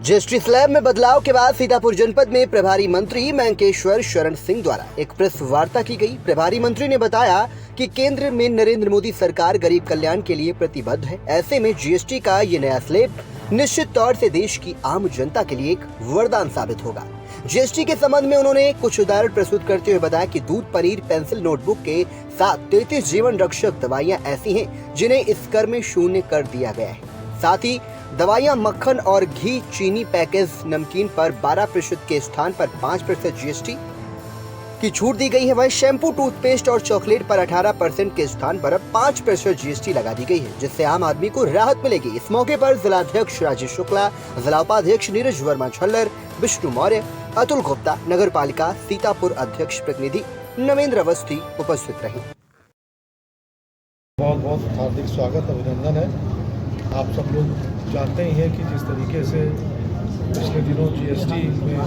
GST slab में बदलाव के बाद सीतापुर जनपद में प्रभारी मंत्री मैंकेश्वर शरण सिंह द्वारा एक प्रेस वार्ता की गई। प्रभारी मंत्री ने बताया कि केंद्र में नरेंद्र मोदी सरकार गरीब कल्याण के लिए प्रतिबद्ध है। ऐसे में जीएसटी का ये नया स्लैब निश्चित तौर से देश की आम जनता के लिए एक वरदान साबित होगा। जीएसटी के संबंध में उन्होंने कुछ उदाहरण प्रस्तुत करते हुए बताया कि दूध, पनीर, पेंसिल, नोटबुक के साथ 33 जीवन रक्षक दवाइयां ऐसी हैं जिन्हें इस कर में शून्य कर दिया गया है। साथ ही दवाइयां, मक्खन और घी, चीनी, पैकेज नमकीन पर 12% के स्थान पर 5% जीएसटी की छूट दी गई है। वहीं शैम्पू, टूथपेस्ट और चॉकलेट पर 18% के स्थान पर अब 5% जीएसटी लगा दी गई है, जिससे आम आदमी को राहत मिलेगी। इस मौके पर जिलाध्यक्ष राजेश शुक्ला, जिला उपाध्यक्ष नीरज वर्मा झल्लर, विष्णु मौर्य, अतुल गुप्ता, नगर पालिका सीतापुर अध्यक्ष प्रतिनिधि नवेंद्र अवस्थी उपस्थित रहे। बहुत बहुत हार्दिक स्वागत, अभिनंदन है। आप सब लोग जानते ही हैं कि जिस तरीके से पिछले दिनों जीएसटी में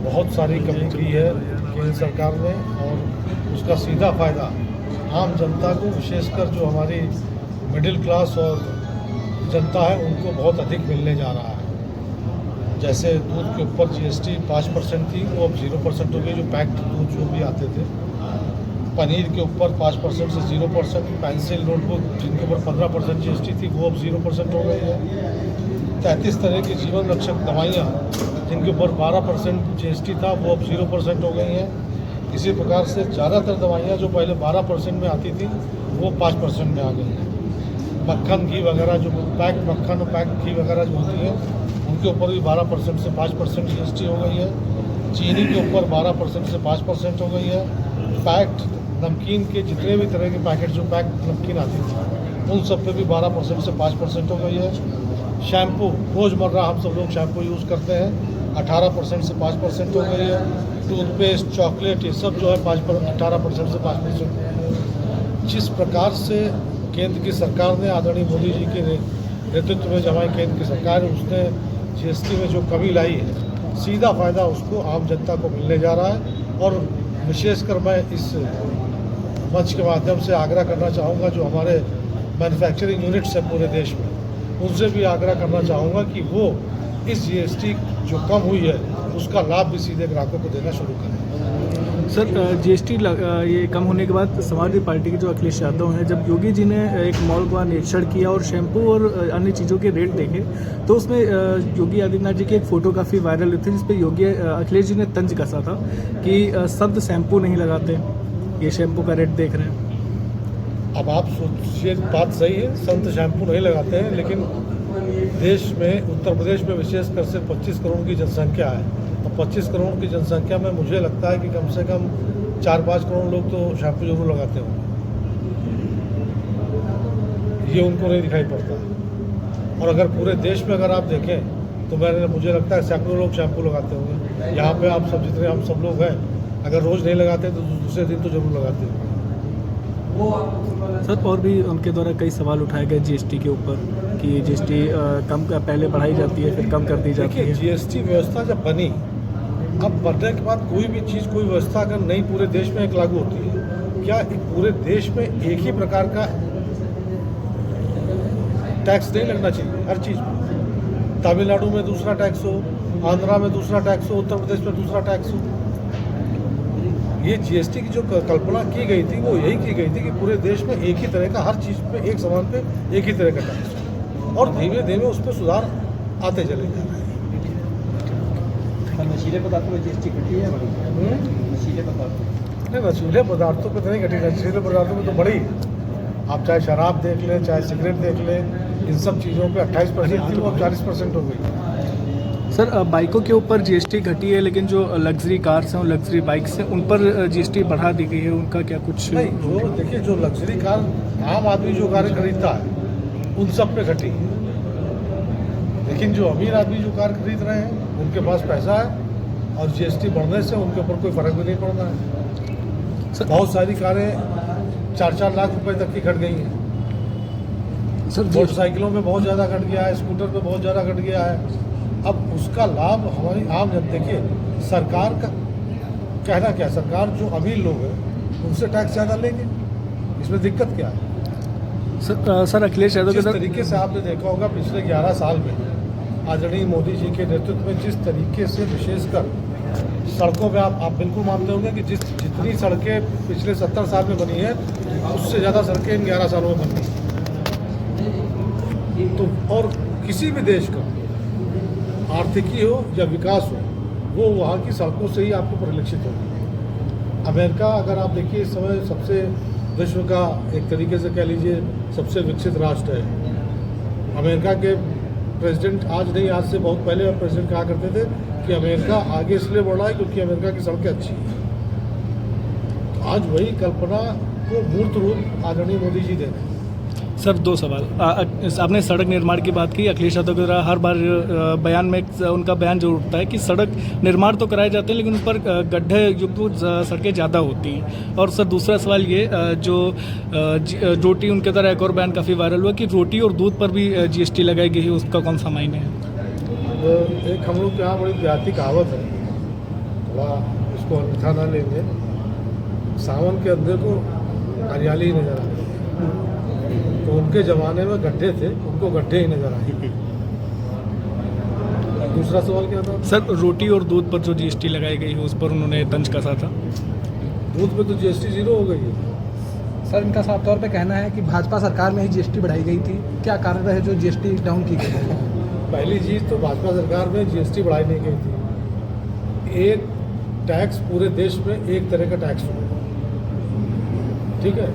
बहुत सारी कमी की है केंद्र सरकार ने, और उसका सीधा फ़ायदा आम जनता को, विशेषकर जो हमारी मिडिल क्लास और जनता है उनको बहुत अधिक मिलने जा रहा है। जैसे दूध के ऊपर जीएसटी 5% थी, वो अब 0% हो गई, जो पैक्ड दूध जो भी आते थे। पनीर के ऊपर 5% से 0%, पेंसिल, नोटबुक जिनके ऊपर 15% जीएसटी थी वो अब 0% हो गई है। 33 तरह की जीवन रक्षक दवाइयाँ जिनके ऊपर 12% जीएसटी था वो अब 0% हो गई हैं। इसी प्रकार से ज़्यादातर दवाइयाँ जो पहले 12% में आती थी वो 5% में आ गई हैं। मक्खन, घी वगैरह, जो पैक मक्खन और पैक घी वगैरह जो होती है उनके ऊपर भी 12% से 5% जीएसटी हो गई है। चीनी के ऊपर 12% से 5% हो गई है। पैक्ड नमकीन के जितने भी तरह के पैकेट जो पैक नमकीन आती थी उन सब पे भी 12% से 5% हो गई है। शैम्पू, रोज़मर्रा हम सब लोग शैम्पू यूज़ करते हैं, 18% से 5% हो गई है। टूथपेस्ट, चॉकलेट, ये सब जो है 18% से 5%। जिस प्रकार से केंद्र की सरकार ने, आदरणीय मोदी जी के नेतृत्व में जो हमारी केंद्र की सरकार है उसने जीएसटी में जो कमी लाई है, सीधा फ़ायदा उसको आम जनता को मिलने जा रहा है। और विशेषकर मैं इस मंच के माध्यम से आग्रह करना चाहूँगा जो हमारे मैन्युफैक्चरिंग यूनिट्स हैं पूरे देश में, उनसे भी आग्रह करना चाहूँगा कि वो इस जीएसटी जो कम हुई है उसका लाभ भी सीधे ग्राहकों को देना शुरू करें। सर, जीएसटी ये कम होने के बाद समाजवादी पार्टी के जो अखिलेश यादव हैं, जब योगी जी ने एक मॉल का निरीक्षण किया और शैम्पू और अन्य चीज़ों के रेट देखे तो उसमें योगी आदित्यनाथ जी की एक फ़ोटो काफ़ी वायरल हुई थी जिसपे अखिलेश जी ने तंज कसा था कि संत शैम्पू नहीं लगाते, ये शैम्पू का रेट देख रहे हैं। अब आप सोचिए, बात सही है, संत शैम्पू नहीं लगाते हैं, लेकिन देश में, उत्तर प्रदेश में विशेषकर से 25 करोड़ की जनसंख्या है, और 25 करोड़ की जनसंख्या में मुझे लगता है कि कम से कम 4-5 करोड़ लोग तो शैम्पू जरूर लगाते होंगे। ये उनको नहीं दिखाई पड़ता। और अगर पूरे देश में अगर आप देखें तो मुझे लगता है सैकड़ों लोग शैम्पू लगाते होंगे। यहाँ पे आप सब, जितने हम सब लोग हैं, अगर रोज़ नहीं लगाते तो दूसरे दिन तो जरूर लगाते हैं। सर, और भी उनके द्वारा कई सवाल उठाए गए जीएसटी के ऊपर कि जीएसटी कम पहले बढ़ाई जाती है फिर कम कर दी जाती है। जीएसटी व्यवस्था जब बनी, अब बढ़ने के बाद कोई भी चीज़, कोई व्यवस्था अगर नई पूरे देश में एक लागू होती है, क्या पूरे देश में एक ही प्रकार का टैक्स नहीं लगना चाहिए हर चीज़ में? तमिलनाडु में दूसरा टैक्स हो, आंध्रा में दूसरा टैक्स हो, उत्तर प्रदेश में दूसरा टैक्स हो। ये जीएसटी की जो कल्पना की गई थी वो यही की गई थी कि पूरे देश में एक ही तरह का, हर चीज़ पे, एक सामान पे एक ही तरह का टैक्स हो, और धीमे धीमे उस पर सुधार आते चले जा रहे हैं। नशीले पदार्थों में जीएसटी घटी है? नशीले पदार्थ नहीं, नशीले पदार्थों पर तो नहीं घटी, नशीले पदार्थों में तो बढ़ी। आप चाहे शराब देख लें, चाहे सिगरेट देख लें, इन सब चीज़ों पे 28% थी वो अब 40% हो गई। सर, बाइकों के ऊपर जीएसटी घटी है, लेकिन जो लग्जरी कार्स हैं और लग्जरी बाइक्स हैं उन पर जीएसटी बढ़ा दी गई है, उनका क्या कुछ? नहीं, जो देखिए, जो लग्जरी कार आम आदमी जो कार खरीदता है उन सब पे घटी है, लेकिन जो अमीर आदमी जो कार खरीद रहे हैं उनके पास पैसा है और जीएसटी बढ़ने से उनके ऊपर कोई फ़र्क भी नहीं पड़ रहा है। सर, बहुत सारी कारें 4-4 लाख रुपए तक की घट गई हैं। सर, मोटरसाइकिलों में बहुत ज़्यादा घट गया है, स्कूटर पे बहुत ज़्यादा घट गया है। अब उसका लाभ हमारी आम जनता, देखिए सरकार का कहना क्या, सरकार जो अमीर लोग हैं उनसे टैक्स ज़्यादा लेंगे, इसमें दिक्कत क्या है? सर, अखिलेश यादव के जिस तरीके से आपने देखा होगा पिछले 11 साल में आदरणीय मोदी जी के नेतृत्व में जिस तरीके से विशेषकर सड़कों पे आप बिल्कुल मानते होंगे कि जितनी सड़कें पिछले 70 साल में बनी है उससे ज़्यादा सड़कें इन 11 सालों में बनी। तो और किसी भी देश का आर्थिकी हो या विकास हो वो वहाँ की सड़कों से ही आपको परिलक्षित होगा। अमेरिका अगर आप देखिए इस समय सबसे विश्व का एक तरीके से कह लीजिए सबसे विकसित राष्ट्र है। अमेरिका के प्रेसिडेंट आज नहीं, आज से बहुत पहले प्रेसिडेंट कहा करते थे कि अमेरिका आगे इसलिए बढ़ रहा है क्योंकि अमेरिका की सड़कें अच्छी हैं। तो आज वही कल्पना को मूर्त रूप आदरणीय मोदी जी दे रहे हैं। सर, 2 सवाल। आपने सड़क निर्माण की बात की। अखिलेश यादव के द्वारा हर बार बयान में उनका बयान जो उठता है कि सड़क निर्माण तो कराए जाते हैं लेकिन उस पर गड्ढे युक्त सड़कें ज़्यादा होती हैं। और सर, दूसरा सवाल ये जो रोटी, उनके द्वारा एक और बयान काफ़ी वायरल हुआ कि रोटी और दूध पर भी GST लगाई गई है, उसका कौन सा मायने है? एक हम लोग के यहाँ बड़ी देहाती कहावत है, थोड़ा इसको अन्यथा ना लेंगे। सावन के अंदर को हरियाली ही नजर आती है, तो उनके ज़माने में गड्ढे थे, उनको गड्ढे ही नजर आए। दूसरा सवाल क्या था? सर, रोटी और दूध पर जो GST लगाई गई है उस पर उन्होंने तंज कसा था। दूध पे तो GST 0 हो गई है। सर, इनका साफ तौर पे कहना है कि भाजपा सरकार में ही GST बढ़ाई गई थी। क्या कारण रहे जो GST डाउन की गई है? पहली चीज़ तो भाजपा सरकार में GST बढ़ाई नहीं गई थी। एक टैक्स पूरे देश में एक तरह का टैक्स हुआ, ठीक है,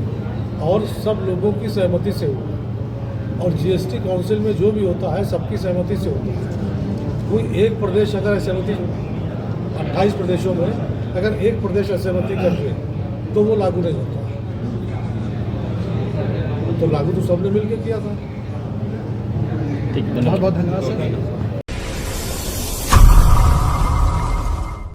और सब लोगों की सहमति से हुआ। और GST काउंसिल में जो भी होता है सबकी सहमति से होता है। कोई एक प्रदेश अगर सहमति, 28 प्रदेशों में अगर एक प्रदेश असहमति कर दे तो वो लागू नहीं होता। तो लागू तो सबने मिलकर किया था। ठीक है, बहुत बहुत धन्यवाद सर।